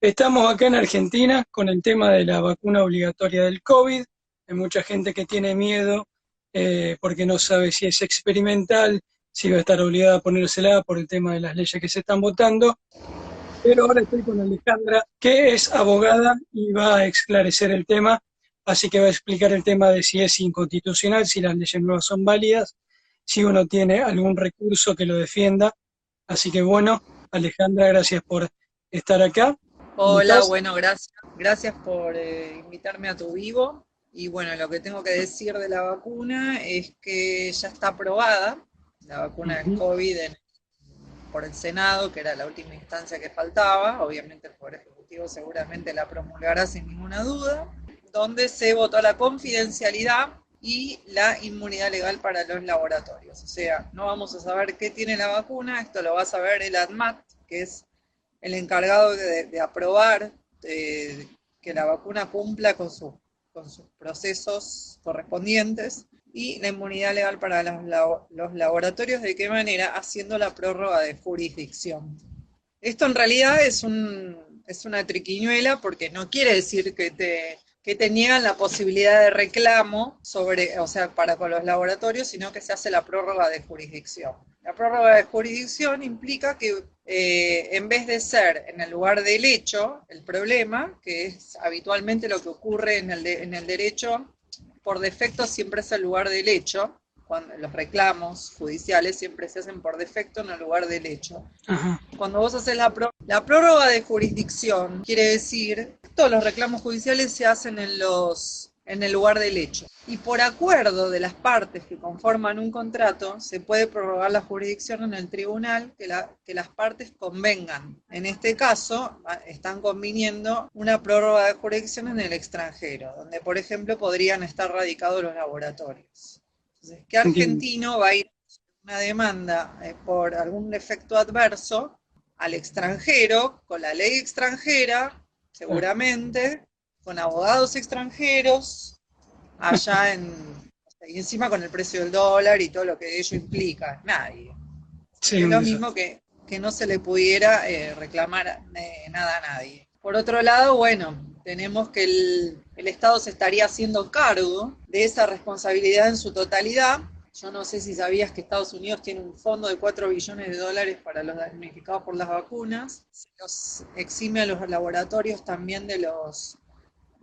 Estamos acá en Argentina con el tema de la vacuna obligatoria del COVID. Hay mucha gente que tiene miedo porque no sabe si es experimental, si va a estar obligada a ponérsela por el tema de las leyes que se están votando. Pero ahora estoy con Alejandra, que es abogada y va a esclarecer el tema. Así que va a explicar el tema de si es inconstitucional, si las leyes nuevas son válidas, si uno tiene algún recurso que lo defienda. Así que bueno, Alejandra, gracias por estar acá. ¿Cómo Hola, estás? bueno, gracias. Gracias por invitarme a tu vivo. Y bueno, lo que tengo que decir de la vacuna es que ya está aprobada, la vacuna del Ujú. COVID por el Senado, que era la última instancia que faltaba. Obviamente el Poder Ejecutivo seguramente la promulgará sin ninguna duda, donde se votó la confidencialidad y la inmunidad legal para los laboratorios. O sea, no vamos a saber qué tiene la vacuna, esto lo va a saber el ADMAT, que es el encargado de aprobar que la vacuna cumpla con sus procesos correspondientes y la inmunidad legal para los laboratorios, ¿de qué manera? Haciendo la prórroga de jurisdicción. Esto en realidad es una triquiñuela porque no quiere decir que te niegan la posibilidad de reclamo sobre, o sea, para con los laboratorios, sino que se hace la prórroga de jurisdicción. La prórroga de jurisdicción implica que en vez de ser en el lugar del hecho, el problema, que es habitualmente lo que ocurre en el derecho, por defecto siempre es el lugar del hecho, cuando los reclamos judiciales siempre se hacen por defecto en el lugar del hecho. Ajá. Cuando vos haces la prórroga de jurisdicción, quiere decir que todos los reclamos judiciales se hacen en el lugar del hecho. Y por acuerdo de las partes que conforman un contrato, se puede prorrogar la jurisdicción en el tribunal que las partes convengan. En este caso, están conviniendo una prórroga de jurisdicción en el extranjero, donde, por ejemplo, podrían estar radicados los laboratorios. Entonces, ¿qué Entiendo. argentino va a ir una demanda por algún efecto adverso al extranjero, con la ley extranjera, Claro. seguramente, con abogados extranjeros, allá y encima con el precio del dólar y todo lo que ello implica? Nadie. Sí, Es un lo mismo desastre. que no se le pudiera reclamar nada a nadie. Por otro lado, bueno, tenemos que el Estado se estaría haciendo cargo de esa responsabilidad en su totalidad. Yo no sé si sabías que Estados Unidos tiene un fondo de 4 billones de dólares para los damnificados por las vacunas. Se los exime a los laboratorios también de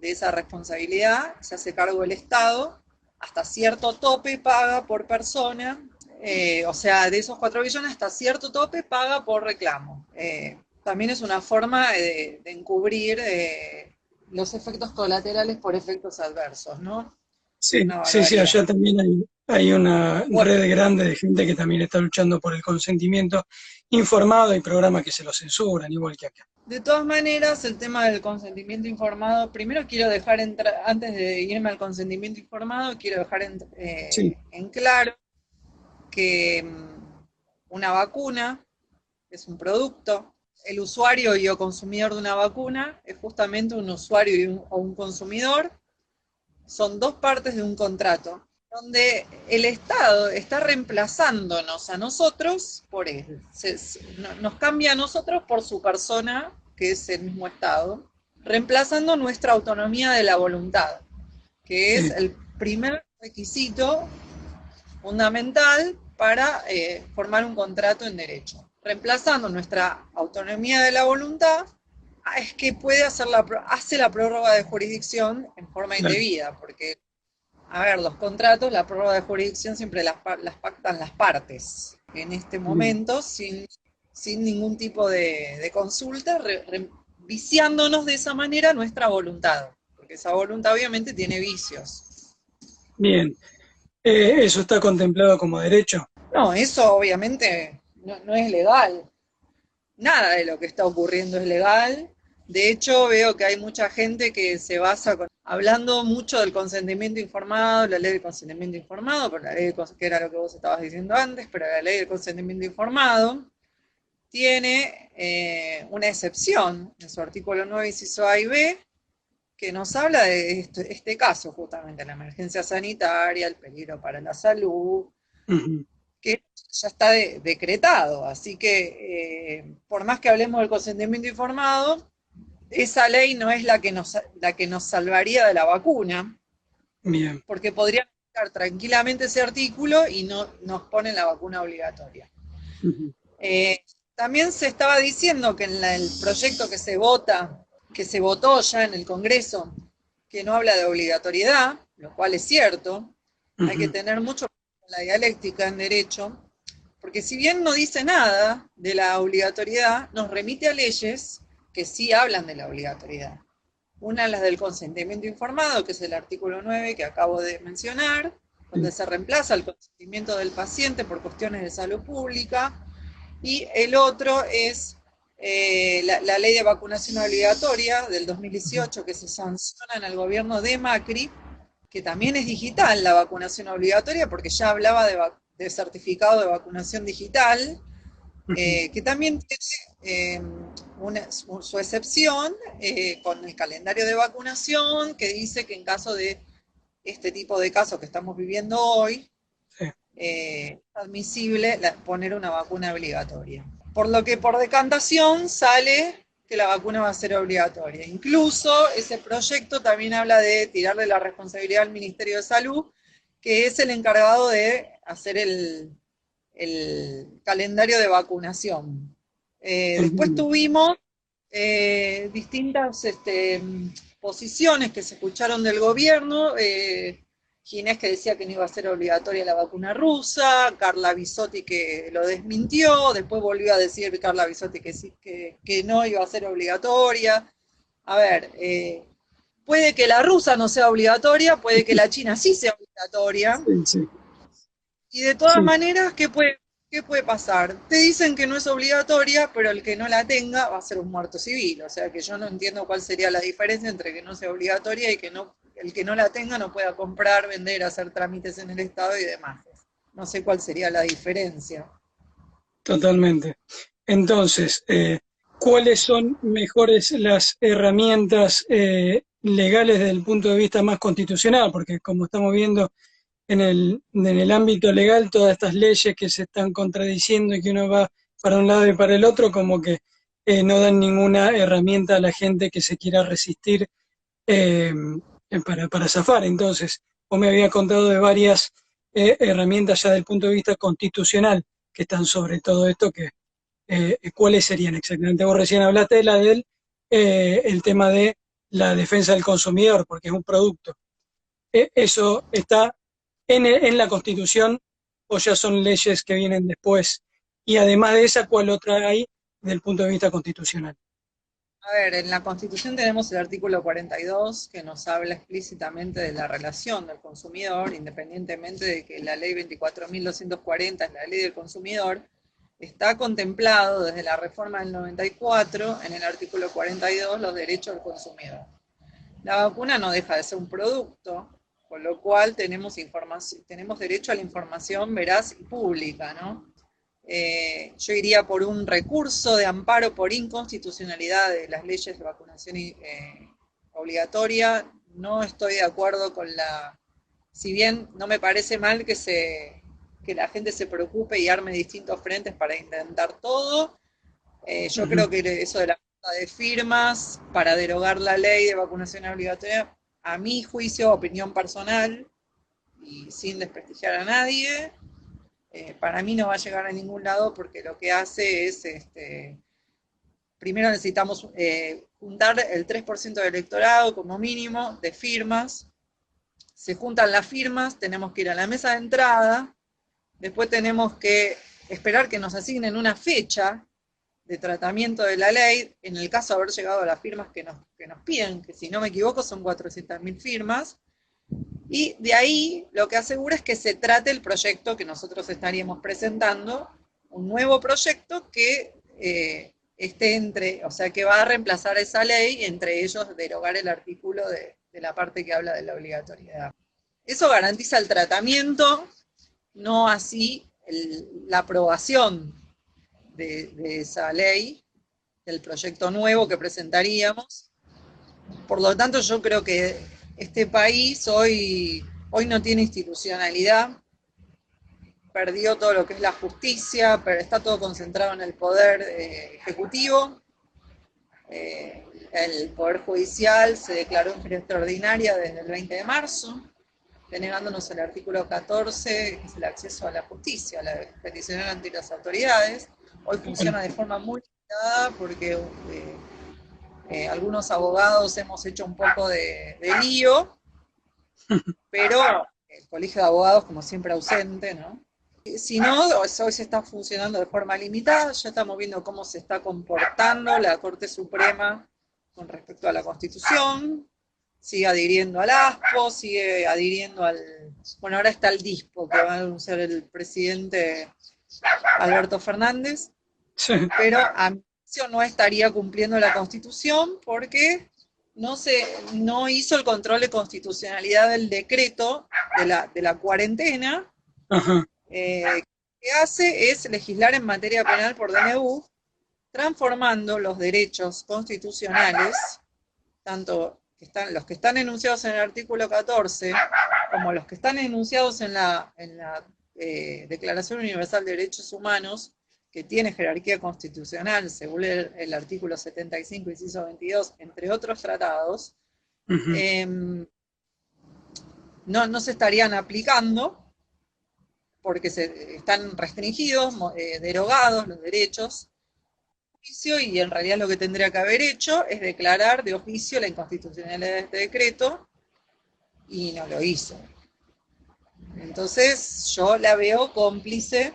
esa responsabilidad. Se hace cargo el Estado. Hasta cierto tope paga por persona, o sea, de esos 4 billones hasta cierto tope paga por reclamo. También es una forma de encubrir los efectos colaterales por efectos adversos, ¿no? Sí, Una sí, sí, barbaridad. allá también hay una Bueno, red grande de gente que también está luchando por el consentimiento informado y programas que se lo censuran, igual que acá. de todas maneras, el tema del consentimiento informado, primero quiero dejar entrar, antes de irme al consentimiento informado, quiero dejar Sí, en claro que una vacuna es un producto. El usuario y o consumidor de una vacuna es justamente un usuario o un consumidor. Son dos partes de un contrato, donde el Estado está reemplazándonos a nosotros por él. Nos cambia a nosotros por su persona, que es el mismo Estado, reemplazando nuestra autonomía de la voluntad, que es sí, el primer requisito fundamental para formar un contrato en derecho. Reemplazando nuestra autonomía de la voluntad, es que hace la prórroga de jurisdicción en forma claro. indebida, porque, a ver, los contratos, la prórroga de jurisdicción siempre las pactan las partes. En este Bien. momento, sin ningún tipo de consulta, viciándonos de esa manera nuestra voluntad, porque esa voluntad obviamente tiene vicios. Bien. Eso está contemplado como derecho. No, eso obviamente no es legal. Nada de lo que está ocurriendo es legal. De hecho, veo que hay mucha gente que se basa hablando mucho del consentimiento informado, la ley del consentimiento informado, pero que era lo que vos estabas diciendo antes, pero la ley del consentimiento informado tiene una excepción en su artículo 9, inciso A y B, que nos habla de este caso, justamente la emergencia sanitaria, el peligro para la salud, Ujú. que ya está decretado. Así que, por más que hablemos del consentimiento informado, esa ley no es la que nos salvaría de la vacuna, Bien. porque podrían aplicar tranquilamente ese artículo y no nos ponen la vacuna obligatoria. Ujú. Eh, También se estaba diciendo que en el proyecto que se votó ya en el Congreso, que no habla de obligatoriedad, lo cual es cierto, hay que Ujú. tener mucho con la dialéctica en derecho, porque si bien no dice nada de la obligatoriedad, nos remite a leyes que sí hablan de la obligatoriedad. Una es la del consentimiento informado, que es el artículo 9 que acabo de mencionar, donde Sí. se reemplaza el consentimiento del paciente por cuestiones de salud pública, y el otro es la ley de vacunación obligatoria del Ujú. 2018 que se sanciona en el gobierno de Macri, que también es digital la vacunación obligatoria, porque ya hablaba de certificado de vacunación digital, Ujú. que también tiene su excepción con el calendario de vacunación, que dice que en caso de este tipo de casos que estamos viviendo hoy, Sí. admisible poner una vacuna obligatoria. Por lo que por decantación sale que la vacuna va a ser obligatoria. Incluso ese proyecto también habla de tirarle la responsabilidad al Ministerio de Salud, que es el encargado de hacer el calendario de vacunación. Después Entiendo. tuvimos distintas posiciones que se escucharon del gobierno. Ginés que decía que no iba a ser obligatoria la vacuna rusa, Carla Bisotti que lo desmintió, después volvió a decir Carla Bisotti que, sí, que no iba a ser obligatoria. A ver, puede que la rusa no sea obligatoria, puede que la china sí sea obligatoria, Sí, sí, y de todas sí, maneras, qué puede pasar? Te dicen que no es obligatoria, pero el que no la tenga va a ser un muerto civil. O sea que yo no entiendo cuál sería la diferencia entre que no sea obligatoria y que no, el que no la tenga no pueda comprar, vender, hacer trámites en el Estado y demás. No sé cuál sería la diferencia. totalmente. Entonces, ¿cuáles son mejores las herramientas legales desde el punto de vista más constitucional? Porque como estamos viendo en el ámbito legal, todas estas leyes que se están contradiciendo y que uno va para un lado y para el otro, como que no dan ninguna herramienta a la gente que se quiera resistir eh, para zafar. Entonces, vos me había contado de varias herramientas ya del punto de vista constitucional que están sobre todo esto, que ¿cuáles serían exactamente? Vos recién hablaste de la del el tema de la defensa del consumidor, porque es un producto. ¿Eso está en la Constitución o ya son leyes que vienen después? Y además de esa, ¿cuál otra hay del punto de vista constitucional? A ver, en la Constitución tenemos el artículo 42 que nos habla explícitamente de la relación del consumidor, independientemente de que la ley 24.240 es la ley del consumidor, está contemplado desde la reforma del 94 en el artículo 42 los derechos del consumidor. La vacuna no deja de ser un producto, con lo cual tenemos derecho a la información veraz y pública, ¿no? Yo iría por un recurso de amparo por inconstitucionalidad de las leyes de vacunación obligatoria. No estoy de acuerdo con si bien no me parece mal que la gente se preocupe y arme distintos frentes para intentar todo, yo Ujú. creo que eso de la falta de firmas para derogar la ley de vacunación obligatoria, a mi juicio, opinión personal, y sin desprestigiar a nadie, para mí no va a llegar a ningún lado porque lo que hace es, primero necesitamos juntar el 3% del electorado como mínimo de firmas, se juntan las firmas, tenemos que ir a la mesa de entrada, después tenemos que esperar que nos asignen una fecha de tratamiento de la ley, en el caso de haber llegado a las firmas que nos piden, que si no me equivoco son 400.000 firmas, y de ahí lo que asegura es que se trate el proyecto que nosotros estaríamos presentando, un nuevo proyecto que esté o sea, que va a reemplazar esa ley, entre ellos derogar el artículo de la parte que habla de la obligatoriedad. Eso garantiza el tratamiento, no así la aprobación de esa ley, del proyecto nuevo que presentaríamos. Por lo tanto, yo creo que este país hoy no tiene institucionalidad, perdió todo lo que es la justicia, pero está todo concentrado en el poder ejecutivo. El Poder Judicial se declaró en feria extraordinaria desde el 20 de marzo, denegándonos el artículo 14, que es el acceso a la justicia, la peticionar ante las autoridades. Hoy funciona de forma muy limitada porque algunos abogados hemos hecho un poco de lío, pero el colegio de abogados, como siempre, ausente, ¿no? Si no, hoy se está funcionando de forma limitada, ya estamos viendo cómo se está comportando la Corte Suprema con respecto a la Constitución, sigue adhiriendo al ASPO, sigue adhiriendo al... Bueno, ahora está el DISPO, que va a anunciar el presidente Alberto Fernández, Sí. pero a mi juicio no estaría cumpliendo la Constitución porque no hizo el control de constitucionalidad del decreto de la cuarentena. Ajá. Que hace es legislar en materia penal por DNU, transformando los derechos constitucionales, tanto los que están enunciados en el artículo 14, como los que están enunciados en la Declaración Universal de Derechos Humanos, que tiene jerarquía constitucional según el artículo 75, inciso 22, entre otros tratados, no se estarían aplicando porque están restringidos, derogados los derechos de oficio, y en realidad lo que tendría que haber hecho es declarar de oficio la inconstitucionalidad de este decreto, y no lo hizo. Entonces yo la veo cómplice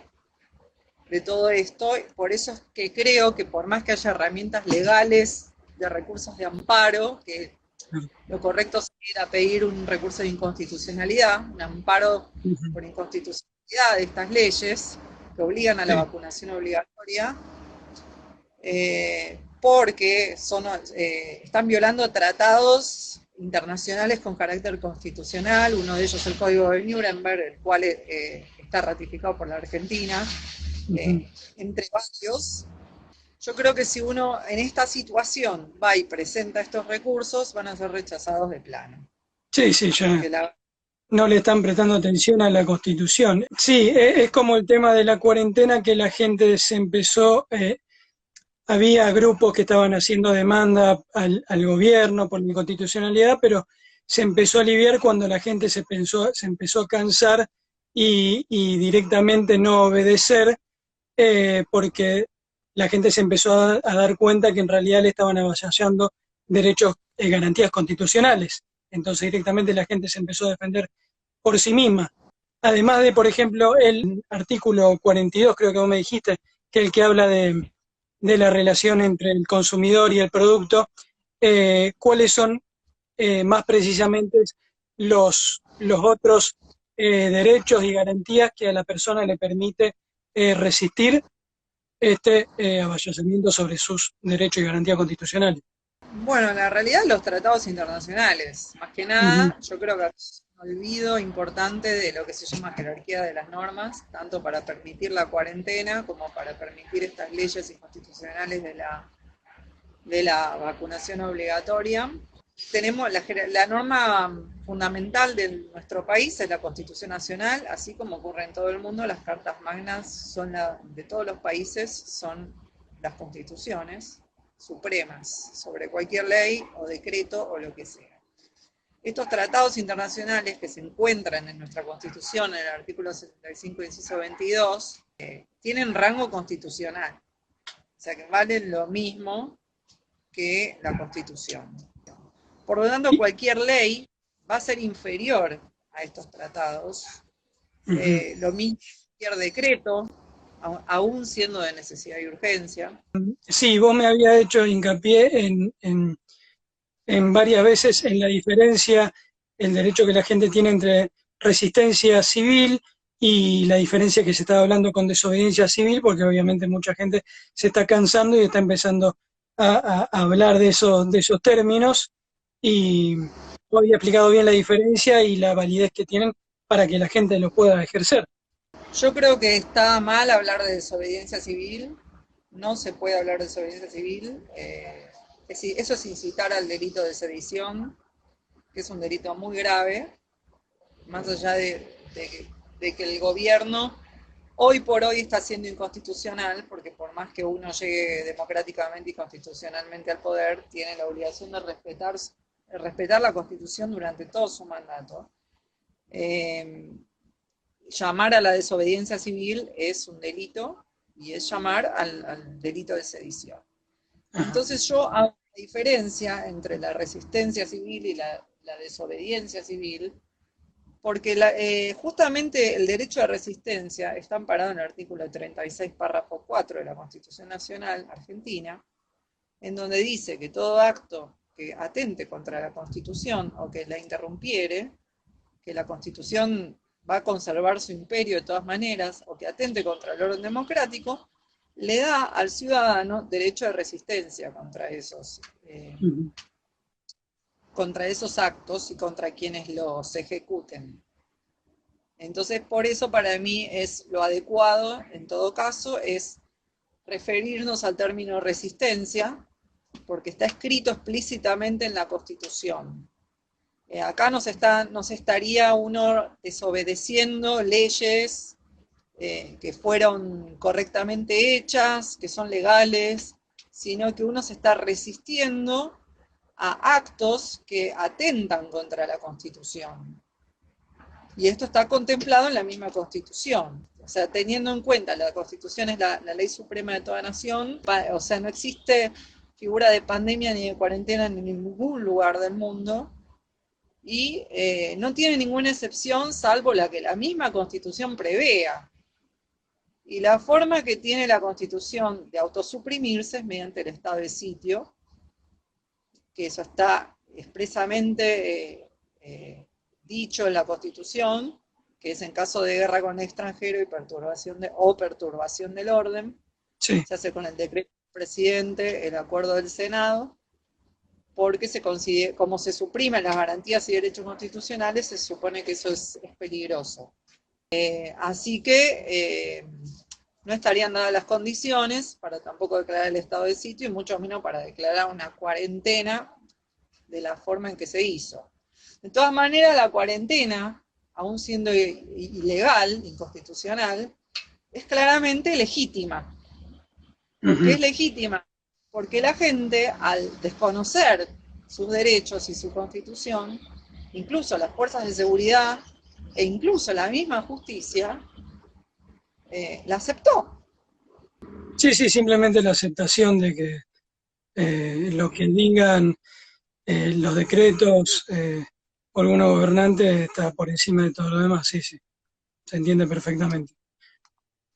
de todo esto, por eso es que creo que por más que haya herramientas legales de recursos de amparo, que lo correcto sería pedir un recurso de inconstitucionalidad, un amparo por inconstitucionalidad de estas leyes que obligan a la vacunación obligatoria, porque están violando tratados internacionales con carácter constitucional, uno de ellos el Código de Nuremberg, el cual está ratificado por la Argentina, entre varios. Yo creo que si uno en esta situación va y presenta estos recursos, van a ser rechazados de plano. Sí, ya no le están prestando atención a la Constitución. Sí, es como el tema de la cuarentena, que la gente se empezó, había grupos que estaban haciendo demanda al gobierno por la inconstitucionalidad, pero se empezó a aliviar cuando la gente se empezó a cansar y directamente no obedecer, porque la gente se empezó a dar cuenta que en realidad le estaban avasallando derechos, garantías constitucionales. Entonces directamente la gente se empezó a defender por sí misma. Además de, por ejemplo, el artículo 42, creo que vos me dijiste, que es el que habla de la relación entre el consumidor y el producto, ¿cuáles son más precisamente los otros derechos y garantías que a la persona le permite resistir este avasallamiento sobre sus derechos y garantías constitucionales? Bueno, en la realidad los tratados internacionales, más que nada, yo creo que es un olvido importante de lo que se llama jerarquía de las normas, tanto para permitir la cuarentena como para permitir estas leyes inconstitucionales de la vacunación obligatoria. Tenemos la norma fundamental de nuestro país, es la Constitución Nacional, así como ocurre en todo el mundo, las cartas magnas de todos los países son las constituciones supremas sobre cualquier ley o decreto o lo que sea. Estos tratados internacionales que se encuentran en nuestra Constitución, en el artículo 75, inciso 22, tienen rango constitucional, o sea que valen lo mismo que la Constitución. Por lo tanto, cualquier ley va a ser inferior a estos tratados, lo mismo que cualquier decreto, aún siendo de necesidad y urgencia. Sí, vos me habías hecho hincapié en varias veces en la diferencia, el derecho que la gente tiene entre resistencia civil y la diferencia que se estaba hablando con desobediencia civil, porque obviamente mucha gente se está cansando y está empezando a hablar de esos términos, y vos habías explicado bien la diferencia y la validez que tienen para que la gente lo pueda ejercer. Yo creo que está mal hablar de desobediencia civil, no se puede hablar de desobediencia civil, eso es incitar al delito de sedición, que es un delito muy grave, más allá de que el gobierno Hoy por hoy está siendo inconstitucional porque por más que uno llegue democráticamente y constitucionalmente al poder, tiene la obligación de respetar la Constitución durante todo su mandato. Llamar a la desobediencia civil es un delito y es llamar al delito de sedición. Ajá. Entonces yo hago una diferencia entre la resistencia civil y la desobediencia civil, porque justamente el derecho de resistencia está amparado en el artículo 36, párrafo 4 de la Constitución Nacional Argentina, en donde dice que todo acto que atente contra la Constitución o que la interrumpiere, que la Constitución va a conservar su imperio de todas maneras, o que atente contra el orden democrático, le da al ciudadano derecho de resistencia contra esos actos y contra quienes los ejecuten. Entonces, por eso para mí es lo adecuado, en todo caso, es referirnos al término resistencia, porque está escrito explícitamente en la Constitución. Acá nos estaría uno desobedeciendo leyes que fueron correctamente hechas, que son legales, sino que uno se está resistiendo a actos que atentan contra la Constitución. Y esto está contemplado en la misma Constitución. O sea, teniendo en cuenta la Constitución es la ley suprema de toda nación, o sea, no existe figura de pandemia ni de cuarentena en ningún lugar del mundo, y no tiene ninguna excepción salvo la que la misma Constitución prevea. Y la forma que tiene la Constitución de autosuprimirse es mediante el estado de sitio, que eso está expresamente dicho en la Constitución, que es en caso de guerra con el extranjero y perturbación del orden, Sí. se hace con el decreto del presidente, el acuerdo del Senado, porque como se suprimen las garantías y derechos constitucionales, se supone que eso es peligroso. Así que no estarían dadas las condiciones para tampoco declarar el estado de sitio y mucho menos para declarar una cuarentena de la forma en que se hizo. De todas maneras, la cuarentena, aún siendo ilegal, inconstitucional, es claramente legítima. ¿Por qué es legítima? Porque la gente, al desconocer sus derechos y su constitución, incluso las fuerzas de seguridad e incluso la misma justicia, la aceptó. Sí, sí, simplemente la aceptación de que lo que digan los decretos o algunos gobernantes está por encima de todo lo demás, sí, sí, se entiende perfectamente.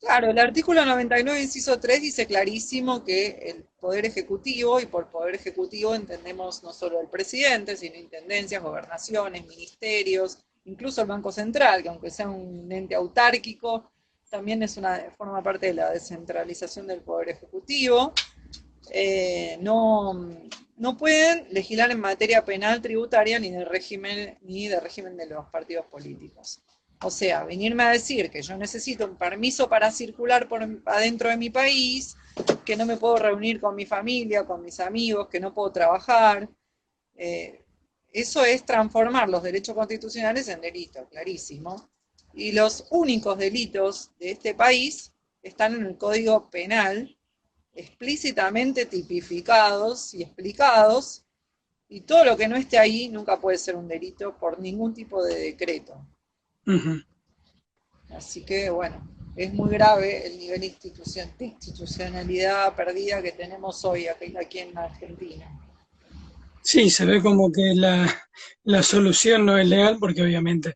Claro, el artículo 99, inciso 3 dice clarísimo que el Poder Ejecutivo, y por Poder Ejecutivo entendemos no solo el presidente, sino intendencias, gobernaciones, ministerios, incluso el Banco Central, que aunque sea un ente autárquico, también forma parte de la descentralización del Poder Ejecutivo. No pueden legislar en materia penal, tributaria, ni de régimen de los partidos políticos. O sea, venirme a decir que yo necesito un permiso para circular por adentro de mi país, que no me puedo reunir con mi familia, con mis amigos, que no puedo trabajar, eso es transformar los derechos constitucionales en delitos, clarísimo. Y los únicos delitos de este país están en el Código Penal, explícitamente tipificados y explicados, y todo lo que no esté ahí nunca puede ser un delito por ningún tipo de decreto. Así que, bueno, es muy grave el nivel de institucionalidad perdida que tenemos hoy aquí en Argentina. Sí, se ve como que la solución no es legal porque obviamente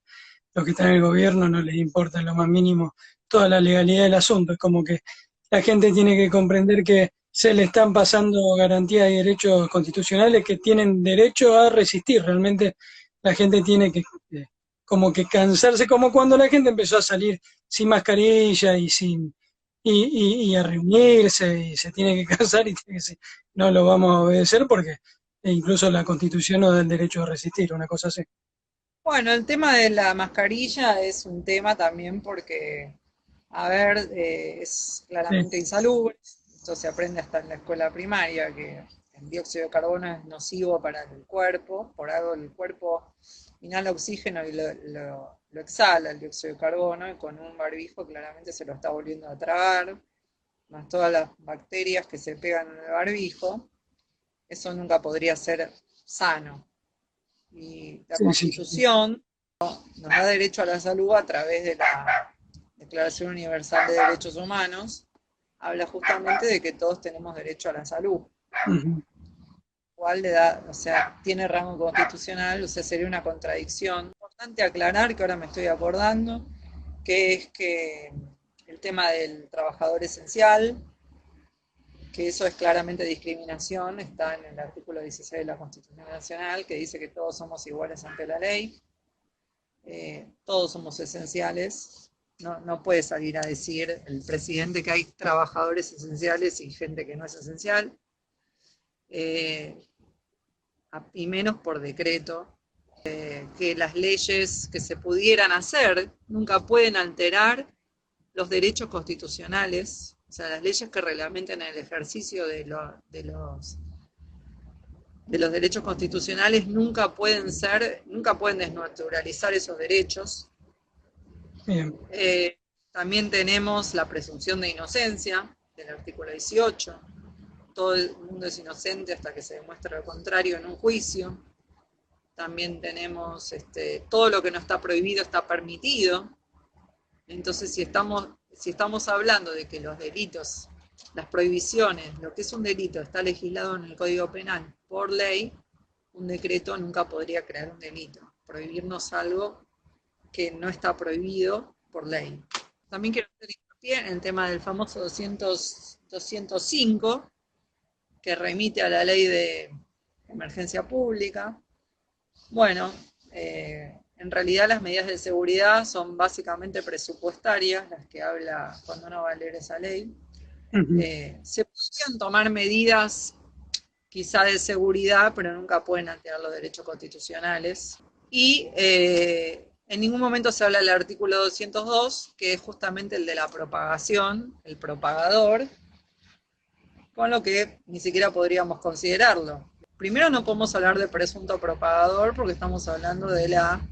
los que están en el gobierno no les importa en lo más mínimo toda la legalidad del asunto. Es como que la gente tiene que comprender que se le están pasando garantías y derechos constitucionales que tienen derecho a resistir. Realmente la gente tiene que como que cansarse, como cuando la gente empezó a salir sin mascarilla y a reunirse y se tiene que cansar y tiene que decir, no lo vamos a obedecer porque incluso la Constitución nos da el derecho a resistir, una cosa así. Bueno, el tema de la mascarilla es un tema también porque, a ver, es Sí, claramente insalubre. Esto se aprende hasta en la escuela primaria, que es el dióxido de carbono es nocivo para el cuerpo, por algo el cuerpo inhala oxígeno y lo exhala el dióxido de carbono, y con un barbijo claramente se lo está volviendo a tragar, más todas las bacterias que se pegan en el barbijo, eso nunca podría ser sano. Y la Sí, sí. Constitución nos da derecho a la salud a través de la Declaración Universal de Derechos Humanos, habla justamente de que todos tenemos derecho a la salud. Ujú. Cual le da, o sea, tiene rango constitucional, o sea, sería una contradicción. Es importante aclarar, que ahora me estoy acordando, que es que el tema del trabajador esencial, que eso es claramente discriminación, está en el artículo 16 de la Constitución Nacional, que dice que todos somos iguales ante la ley, todos somos esenciales. No puede salir a decir el presidente que hay trabajadores esenciales y gente que no es esencial. Y menos por decreto, que las leyes que se pudieran hacer nunca pueden alterar los derechos constitucionales, o sea, las leyes que reglamentan el ejercicio de los derechos constitucionales nunca pueden desnaturalizar esos derechos. Bien. También tenemos la presunción de inocencia del artículo 18. Todo el mundo es inocente hasta que se demuestre lo contrario en un juicio. También tenemos todo lo que no está prohibido está permitido. Entonces, si estamos hablando de que los delitos, las prohibiciones, lo que es un delito está legislado en el Código Penal por ley, un decreto nunca podría crear un delito, prohibirnos algo que no está prohibido por ley. También quiero hacer hincapié en el tema del famoso 205, que remite a la ley de emergencia pública. Bueno, en realidad las medidas de seguridad son básicamente presupuestarias, las que habla cuando uno va a leer esa ley. Ujú. Se podrían tomar medidas quizá de seguridad, pero nunca pueden alterar los derechos constitucionales. Y en ningún momento se habla del artículo 202, que es justamente el de la propagación, el propagador, con lo que ni siquiera podríamos considerarlo. Primero, no podemos hablar de presunto propagador porque estamos hablando de la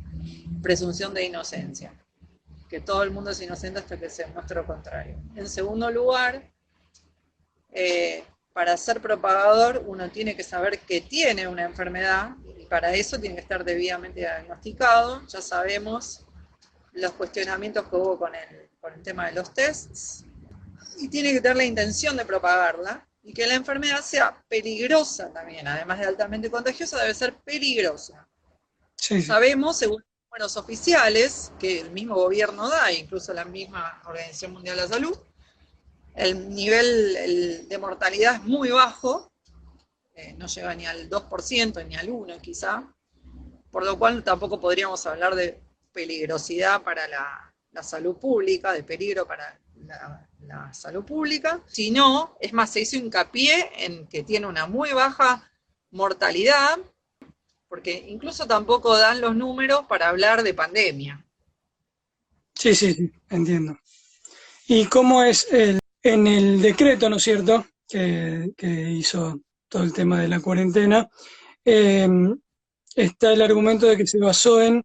presunción de inocencia, que todo el mundo es inocente hasta que se demuestre lo contrario. En segundo lugar, para ser propagador uno tiene que saber que tiene una enfermedad, y para eso tiene que estar debidamente diagnosticado. Ya sabemos los cuestionamientos que hubo con el tema de los tests, y tiene que tener la intención de propagarla, y que la enfermedad sea peligrosa también, además de altamente contagiosa, debe ser peligrosa. Sí, sí. Sabemos, según números oficiales, que el mismo gobierno da, incluso la misma Organización Mundial de la Salud, el nivel de mortalidad es muy bajo, no llega ni al 2%, ni al 1% quizá, por lo cual tampoco podríamos hablar de peligrosidad para la salud pública, de peligro para la salud pública, sino, es más, se hizo hincapié en que tiene una muy baja mortalidad, porque incluso tampoco dan los números para hablar de pandemia. Sí, sí, sí, entiendo. ¿Y cómo es en el decreto, ¿no es cierto?, que hizo todo el tema de la cuarentena, eh, está el argumento de que se basó en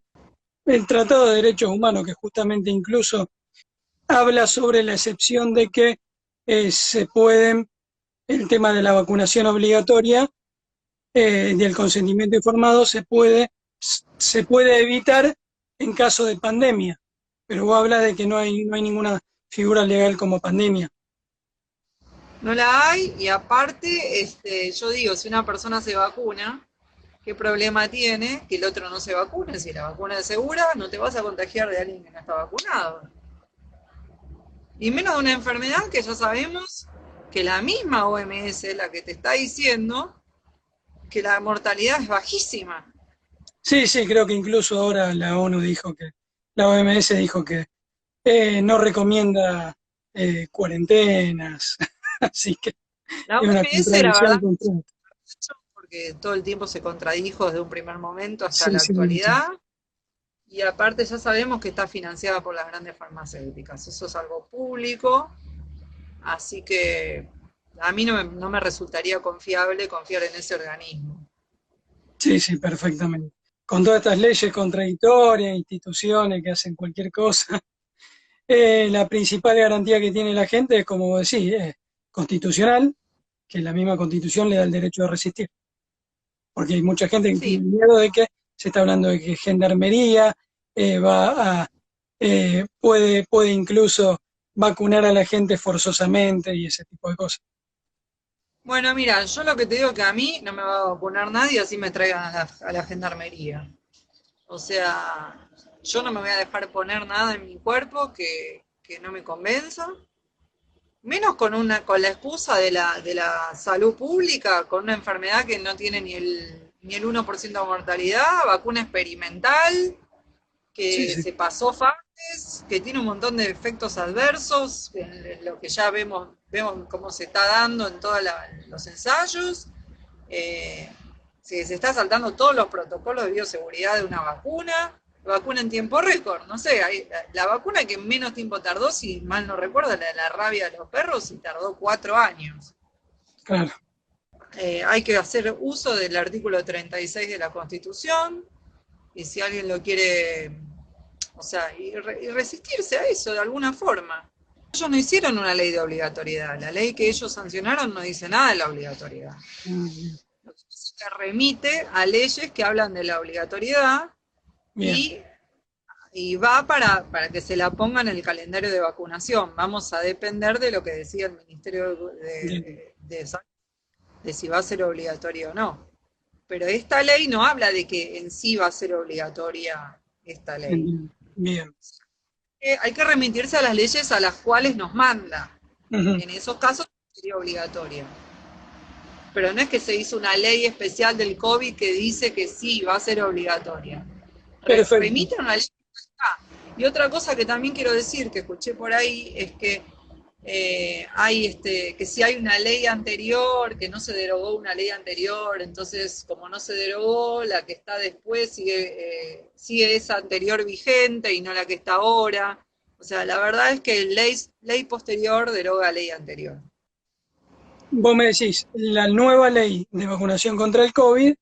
el Tratado de Derechos Humanos, que justamente incluso habla sobre la excepción de que se pueden, el tema de la vacunación obligatoria, del consentimiento informado, se puede evitar en caso de pandemia, pero vos hablas de que no hay ninguna figura legal como pandemia. No la hay, y aparte, yo digo, si una persona se vacuna, ¿qué problema tiene que el otro no se vacune? Si la vacuna es segura, no te vas a contagiar de alguien que no está vacunado. Y menos de una enfermedad que ya sabemos que la misma OMS, la que te está diciendo, que la mortalidad es bajísima. Sí, sí, creo que incluso ahora la ONU dijo que, la OMS dijo que no recomienda cuarentenas, así que La es una OMS, la verdad, contradicción completa. porque todo el tiempo se contradijo desde un primer momento hasta Sí, la sí, sí. actualidad. Y aparte ya sabemos que está financiada por las grandes farmacéuticas. Eso es algo público. Así que A mí no me resultaría confiable confiar en ese organismo. Sí, sí, perfectamente. Con todas estas leyes contradictorias, instituciones que hacen cualquier cosa, la principal garantía que tiene la gente es, como vos decís, constitucional, que la misma constitución le da el derecho de resistir. Porque hay mucha gente que tiene Sí, miedo de que se está hablando de que gendarmería puede incluso vacunar a la gente forzosamente y ese tipo de cosas. bueno, mira, yo lo que te digo es que a mí no me va a vacunar nadie así me traigan a la gendarmería. O sea, yo no me voy a dejar poner nada en mi cuerpo que no me convenza, menos con la excusa de la salud pública, con una enfermedad que no tiene ni el 1% de mortalidad, vacuna experimental, Sí, que sí, se pasó fases, que tiene un montón de efectos adversos, lo que ya vemos cómo se está dando en todos los ensayos. Eh, se está saltando todos los protocolos de bioseguridad de una vacuna en tiempo récord, no sé, la vacuna que menos tiempo tardó, si mal no recuerdo, la de la rabia de los perros, y tardó 4 años. claro. Hay que hacer uso del artículo 36 de la Constitución, y si alguien lo quiere, o sea, y resistirse a eso de alguna forma. Ellos no hicieron una ley de obligatoriedad, la ley que ellos sancionaron no dice nada de la obligatoriedad. Mm, Se remite a leyes que hablan de la obligatoriedad bien, y, y va para que se la ponga en el calendario de vacunación. Vamos a depender de lo que decía el Ministerio bien, de Salud, de si va a ser obligatorio o no. Pero esta ley no habla de que en sí va a ser obligatoria esta ley. bien, bien. Hay que remitirse a las leyes a las cuales nos manda. Ujú, En esos casos sería obligatoria. Pero no es que se hizo una ley especial del COVID que dice que sí, va a ser obligatoria. perfecto. Remite a una ley que está. Y otra cosa que también quiero decir, que escuché por ahí, es que que si hay una ley anterior, que no se derogó una ley anterior, entonces como no se derogó, la que está después sigue esa anterior vigente y no la que está ahora. O sea, la verdad es que ley posterior deroga ley anterior. Vos me decís, la nueva ley de vacunación contra el COVID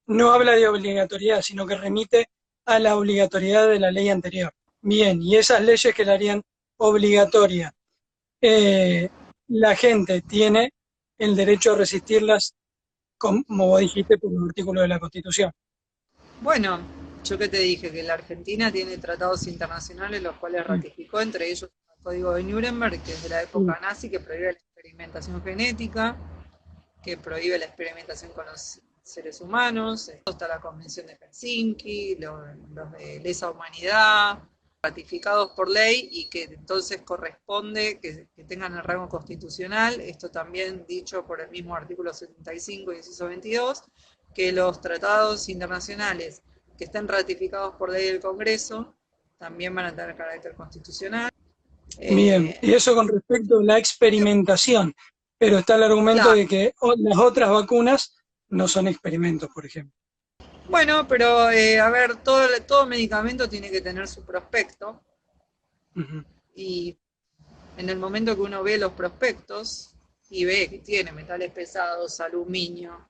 no habla de obligatoriedad, sino que remite a la obligatoriedad de la ley anterior. Bien, y esas leyes que la harían obligatoria, eh, la gente tiene el derecho a resistirlas, como vos dijiste, por los artículos de la Constitución. Bueno, yo que te dije que la Argentina tiene tratados internacionales los cuales Mm, ratificó, entre ellos el Código de Nuremberg, que es de la mm, época nazi, que prohíbe la experimentación genética, que prohíbe la experimentación con los seres humanos. Está la Convención de Helsinki, los de lesa humanidad, ratificados por ley y que entonces corresponde que tengan el rango constitucional. Esto también dicho por el mismo artículo 75, inciso 22, que los tratados internacionales que estén ratificados por ley del Congreso también van a tener carácter constitucional. Bien, Eh, y eso con respecto a la experimentación, pero está el argumento claro, de que las otras vacunas no son experimentos, por ejemplo. bueno, pero a ver, todo medicamento tiene que tener su prospecto Ujú, y en el momento que uno ve los prospectos y ve que tiene metales pesados, aluminio,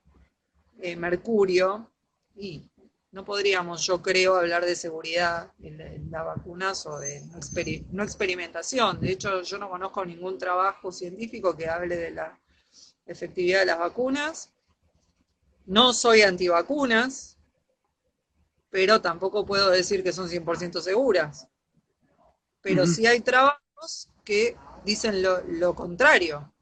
mercurio, y no podríamos, yo creo, hablar de seguridad en las vacunas o de no experimentación. De hecho, yo no conozco ningún trabajo científico que hable de la efectividad de las vacunas. No soy antivacunas, pero tampoco puedo decir que son 100% seguras. Pero ujú, sí hay trabajos que dicen lo contrario.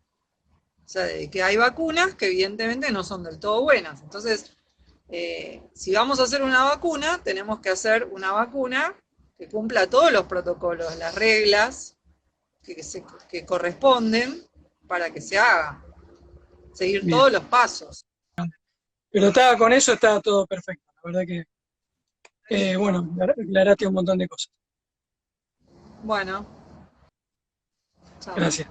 O sea, de que hay vacunas que evidentemente no son del todo buenas. Entonces, si vamos a hacer una vacuna, tenemos que hacer una vacuna que cumpla todos los protocolos, las reglas que corresponden para que se haga, seguir bien. todos los pasos. Pero estaba con eso, estaba todo perfecto. La verdad que, Listo. bueno, aclaraste un montón de cosas. Bueno, chao. Gracias.